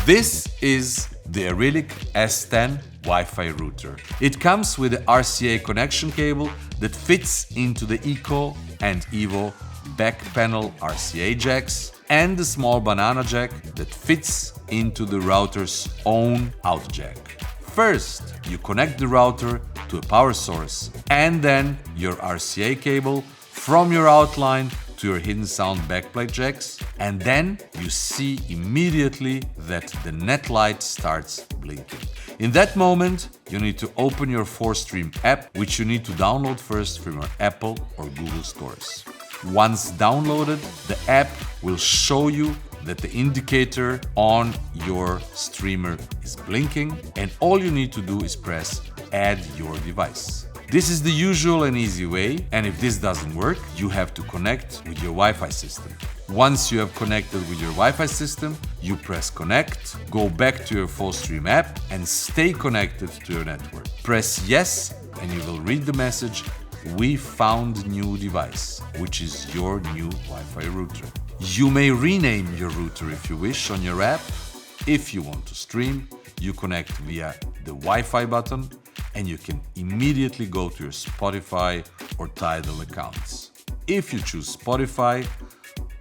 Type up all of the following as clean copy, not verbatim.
This is the Arylic S10 Wi-Fi router. It comes with the RCA connection cable that fits into the ECO and EVO back panel RCA jacks and the small banana jack that fits into the router's own out jack. First, you connect the router to a power source and then your RCA cable from your outline to your hidden sound backplate jacks, and then you see immediately that the net light starts blinking. In that moment, you need to open your 4Stream app, which you need to download first from your Apple or Google stores. Once downloaded, the app will show you that the indicator on your streamer is blinking, and all you need to do is press Add your device. This is the usual and easy way, and if this doesn't work, you have to connect with your Wi-Fi system. Once you have connected with your Wi-Fi system, you press connect, go back to your 4Stream app and stay connected to your network. Press yes and you will read the message, "We found new device," which is your new Wi-Fi router. You may rename your router if you wish on your app. If you want to stream, you connect via the Wi-Fi button and you can immediately go to your Spotify or Tidal accounts. If you choose Spotify,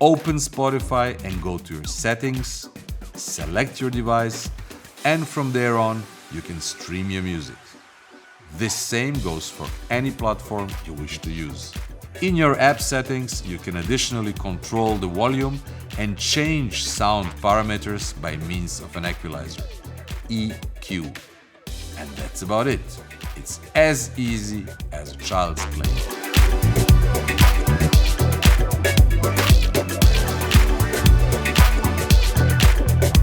open Spotify and go to your settings, select your device, and from there on, you can stream your music. This same goes for any platform you wish to use. In your app settings, you can additionally control the volume and change sound parameters by means of an equalizer, EQ. And that's about it. It's as easy as a child's play.